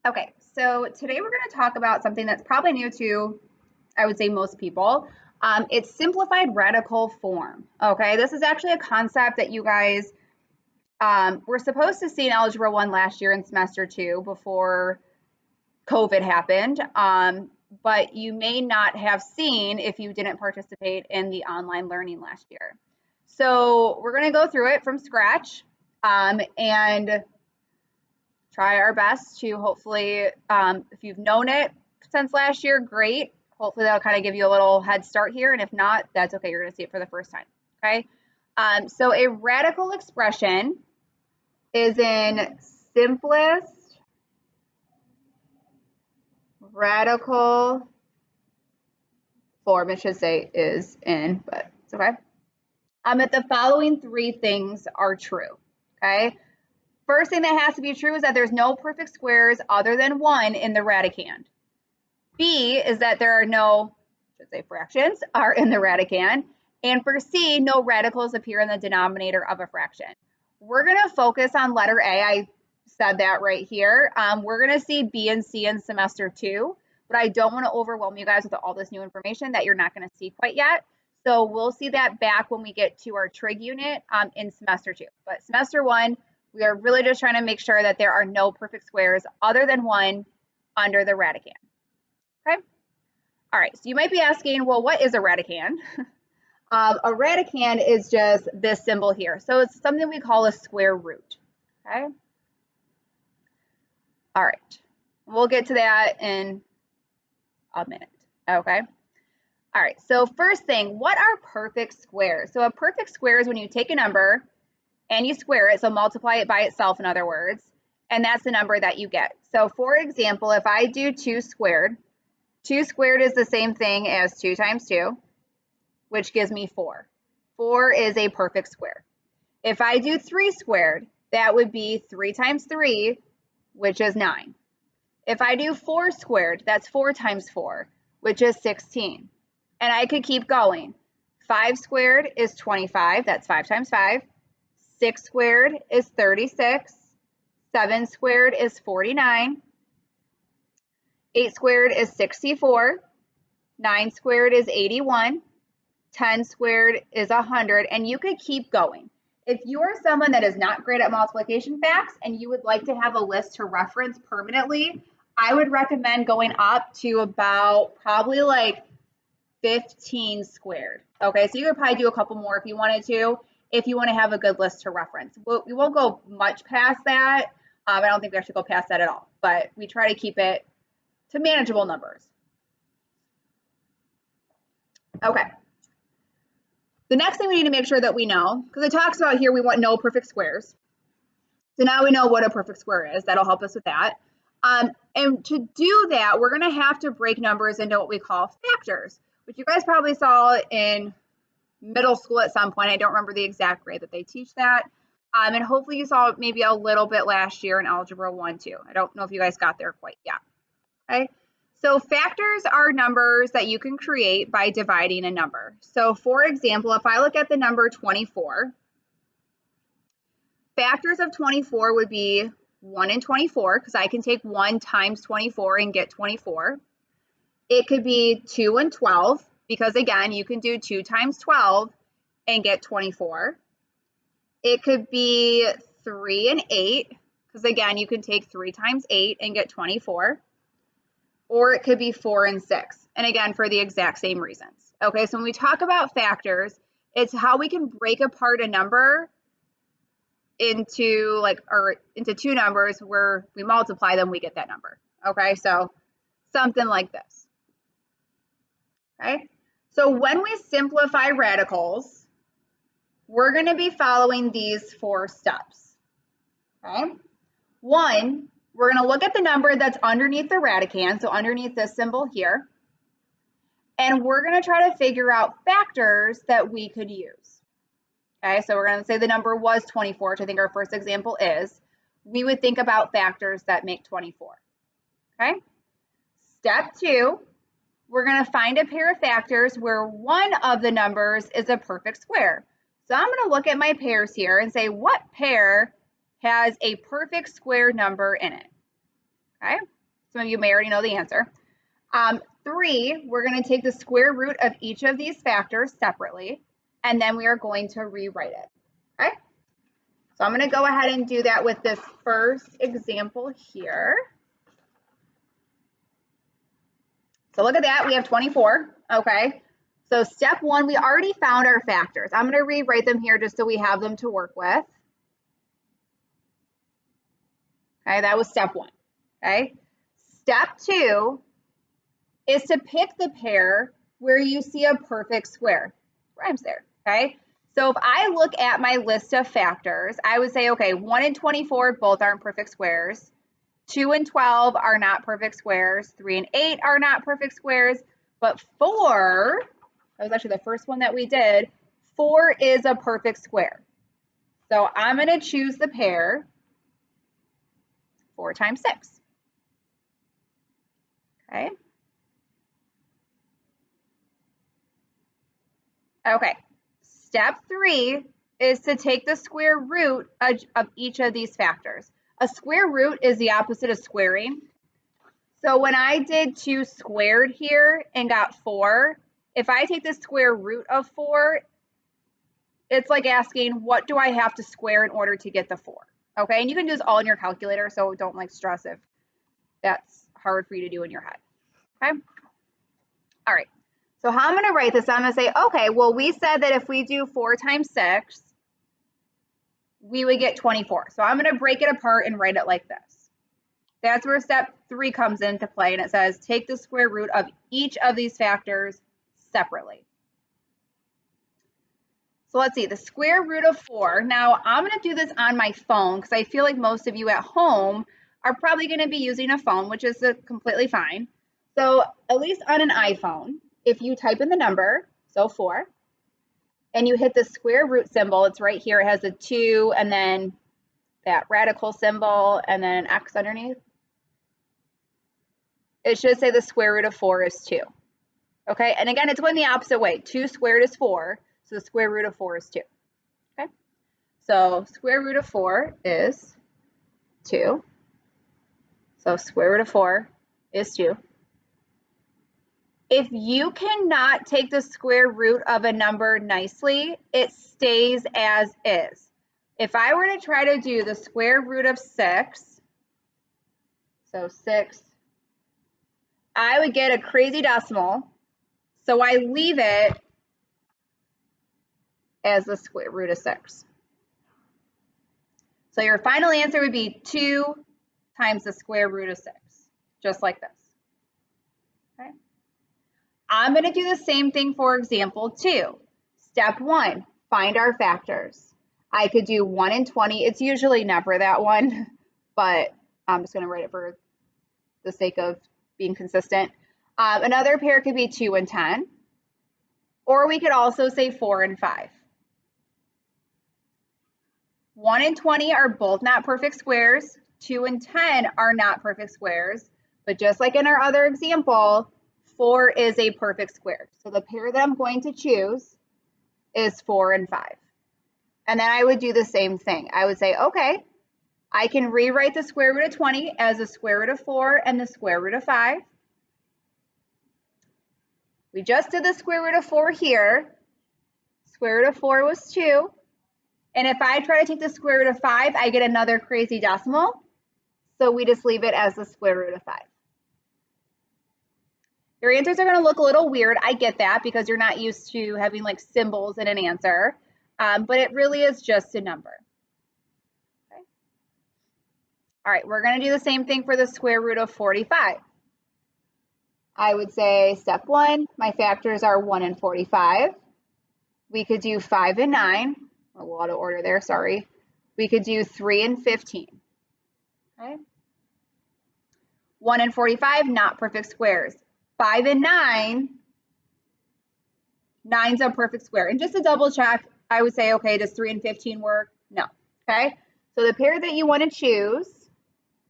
Okay, so today we're going to talk about something that's probably new to, I would say, most people. It's simplified radical form. Okay, this is actually a concept that you guys were supposed to see in Algebra 1 last year in semester 2 before COVID happened, but you may not have seen if you didn't participate in the online learning last year. So we're going to go through it from scratch and try our best to hopefully, if you've known it since last year, great. Hopefully that'll kind of give you a little head start here. And if not, that's okay. You're going to see it for the first time. Okay. So a radical expression is in simplest radical form. It should say is in, but it's okay. If the following three things are true. Okay. First thing that has to be true is that there's no perfect squares other than one in the radicand. B is that there are no, I should say fractions, are in the radicand. And for C, no radicals appear in the denominator of a fraction. We're going to focus on letter A. I said that right here. We're going to see B and C in semester 2, but I don't want to overwhelm you guys with all this new information that you're not going to see quite yet. So we'll see that back when we get to our trig unit in semester 2. But semester 1, we are really just trying to make sure that there are no perfect squares other than one under the radicand. Okay. All right. So you might be asking, well, what is a radicand? A radicand is just this symbol here. So it's something we call a square root. Okay. All right. We'll get to that in a minute. Okay. All right. So first thing, what are perfect squares? So a perfect square is when you take a number and you square it. So multiply it by itself, in other words, and that's the number that you get. So for example, if I do 2 squared is the same thing as 2 times 2, which gives me 4. 4 is a perfect square. If I do 3 squared, that would be 3 times 3, which is 9. If I do 4 squared, that's 4 times 4, which is 16. And I could keep going. 5 squared is 25, that's 5 times 5. 6 squared is 36. 7 squared is 49. 8 squared is 64. 9 squared is 81. 10 squared is 100, and you could keep going. If you are someone that is not great at multiplication facts and you would like to have a list to reference permanently, I would recommend going up to about probably like 15 squared. Okay, so you could probably do a couple more if you wanted to, if you want to have a good list to reference. We won't go much past that. I don't think we have to go past that at all, but we try to keep it to manageable numbers. Okay. The next thing we need to make sure that we know, because it talks about here we want no perfect squares. So now we know what a perfect square is. That'll help us with that. And to do that, we're going to have to break numbers into what we call factors, which you guys probably saw in middle school at some point. I don't remember the exact grade that they teach that. And hopefully you saw maybe a little bit last year in Algebra 1 too. I don't know if you guys got there quite yet. Okay. So factors are numbers that you can create by dividing a number. So for example, if I look at the number 24, factors of 24 would be 1 and 24, because I can take 1 times 24 and get 24. It could be 2 and 12, because again, you can do 2 times 12 and get 24. It could be 3 and 8, because again, you can take 3 times 8 and get 24. Or it could be 4 and 6, and again, for the exact same reasons. Okay, so when we talk about factors, it's how we can break apart a number into into 2 numbers where we multiply them, we get that number. Okay, so something like this. Okay, so when we simplify radicals, we're going to be following these 4 steps. Okay, 1, we're going to look at the number that's underneath the radicand, so underneath this symbol here, and we're going to try to figure out factors that we could use. Okay, so we're going to say the number was 24, which I think our first example is. We would think about factors that make 24. Okay, step 2, we're going to find a pair of factors where one of the numbers is a perfect square. So I'm going to look at my pairs here and say what pair has a perfect square number in it. Okay, Some of you may already know the answer. 3, we're going to take the square root of each of these factors separately, and then we are going to rewrite it. Okay? So I'm going to go ahead and do that with this first example here. So look at that, we have 24, okay? So step 1, we already found our factors. I'm going to rewrite them here just so we have them to work with. Okay, that was step 1, okay? Step 2 is to pick the pair where you see a perfect square. Rhymes there, okay? So if I look at my list of factors, I would say, okay, 1 and 24 both aren't perfect squares. 2 and 12 are not perfect squares. 3 and 8 are not perfect squares. But 4, that was actually the first one that we did, 4 is a perfect square. So I'm going to choose the pair 4 times 6. Okay. Okay. Step 3 is to take the square root of each of these factors. A square root is the opposite of squaring. So when I did 2 squared here and got 4, if I take the square root of 4, it's like asking, what do I have to square in order to get the 4? Okay, and you can do this all in your calculator, so don't like stress if that's hard for you to do in your head. Okay. All right. So how I'm going to write this, I'm going to say, okay, well, we said that if we do 4 times 6, we would get 24. So I'm going to break it apart and write it like this. That's where step 3 comes into play, and it says take the square root of each of these factors separately. So let's see, the square root of 4. Now I'm going to do this on my phone because I feel like most of you at home are probably going to be using a phone, which is completely fine. So at least on an iPhone, if you type in the number, so 4, and you hit the square root symbol, it's right here, it has a 2 and then that radical symbol and then an X underneath. It should say the square root of 4 is 2. Okay, and again, it's going the opposite way. 2 squared is 4, so the square root of 4 is 2. Okay, so square root of 4 is 2. So square root of 4 is 2. If you cannot take the square root of a number nicely, it stays as is. If I were to try to do the square root of 6, so 6, I would get a crazy decimal, so I leave it as the square root of 6. So your final answer would be 2 times the square root of 6, just like this. Okay. I'm going to do the same thing for example 2. Step 1, find our factors. I could do 1 and 20. It's usually never that one, but I'm just going to write it for the sake of being consistent. Another pair could be 2 and 10, or we could also say 4 and 5. 1 and 20 are both not perfect squares. 2 and 10 are not perfect squares, but just like in our other example, 4 is a perfect square. So the pair that I'm going to choose is 4 and 5. And then I would do the same thing. I would say, okay, I can rewrite the square root of 20 as the square root of 4 and the square root of 5. We just did the square root of 4 here. Square root of 4 was 2. And if I try to take the square root of 5, I get another crazy decimal. So we just leave it as the square root of 5. Your answers are going to look a little weird. I get that because you're not used to having like symbols in an answer. But it really is just a number. Okay. All right, we're going to do the same thing for the square root of 45. I would say step 1, my factors are 1 and 45. We could do 5 and 9. A little out of order there, sorry. We could do 3 and 15. Okay. 1 and 45, not perfect squares. 5 and 9, 9's a perfect square. And just to double check, I would say, okay, does 3 and 15 work? No. Okay. So the pair that you want to choose,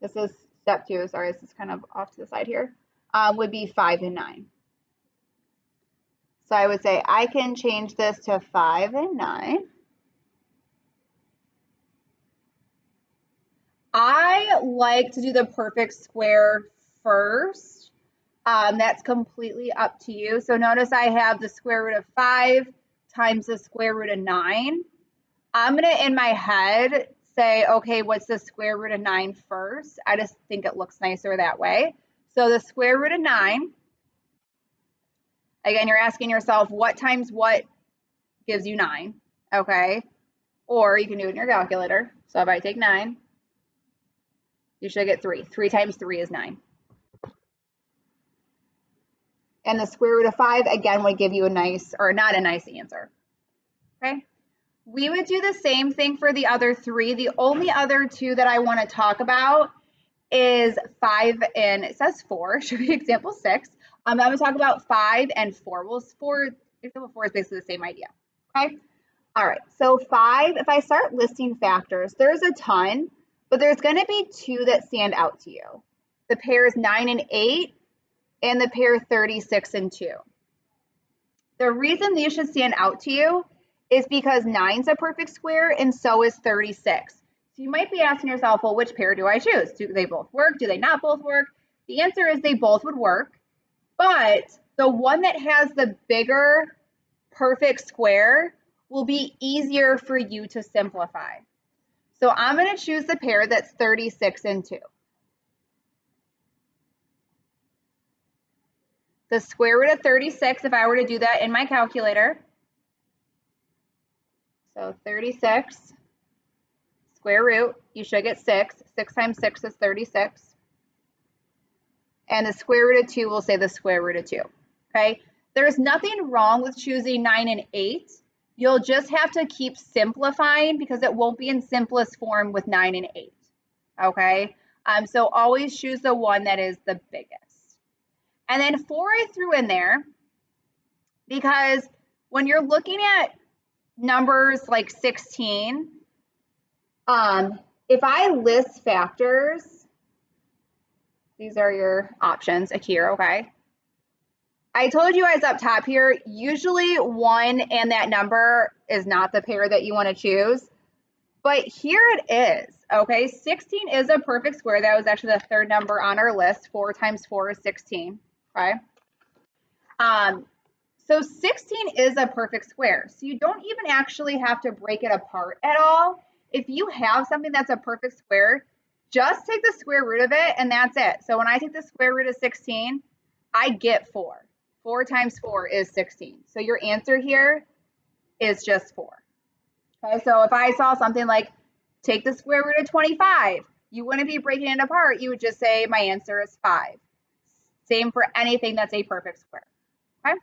this is step 2, sorry, this is kind of off to the side here, would be 5 and 9. So I would say I can change this to 5 and 9. I like to do the perfect square first. That's completely up to you. So notice I have the square root of 5 times the square root of 9. I'm going to, in my head, say, okay, what's the square root of 9 first? I just think it looks nicer that way. So the square root of 9, again, you're asking yourself what times what gives you 9, okay? Or you can do it in your calculator. So if I take 9, you should get 3. 3 times 3 is 9. And the square root of 5, again, would give you a nice, or not a nice answer, okay? We would do the same thing for the other 3. The only other 2 that I want to talk about is 5 and it says 4, should be example 6. I'm going to talk about 5 and 4. Well, example 4 is basically the same idea, okay? All right, so 5, if I start listing factors, there's a ton, but there's going to be 2 that stand out to you. The pairs 9 and 8 and the pair 36 and 2. The reason these should stand out to you is because 9's a perfect square and so is 36. So you might be asking yourself, well, which pair do I choose? Do they both work? Do they not both work? The answer is they both would work, but the one that has the bigger perfect square will be easier for you to simplify. So I'm going to choose the pair that's 36 and 2. The square root of 36, if I were to do that in my calculator, so 36 square root, you should get 6. 6 times 6 is 36. And the square root of 2 will say the square root of 2. Okay? There's nothing wrong with choosing 9 and 8. You'll just have to keep simplifying because it won't be in simplest form with 9 and 8. Okay? So always choose the one that is the biggest. And then 4 I threw in there because when you're looking at numbers like 16, if I list factors, these are your options here, okay? I told you guys up top here, usually 1 and that number is not the pair that you want to choose, but here it is, okay? 16 is a perfect square. That was actually the third number on our list. 4 times 4 is 16, okay? So 16 is a perfect square. So you don't even actually have to break it apart at all. If you have something that's a perfect square, just take the square root of it and that's it. So when I take the square root of 16, I get 4. 4 times 4 is 16. So your answer here is just 4. Okay, so if I saw something like take the square root of 25, you wouldn't be breaking it apart. You would just say my answer is 5. Same for anything that's a perfect square. Okay.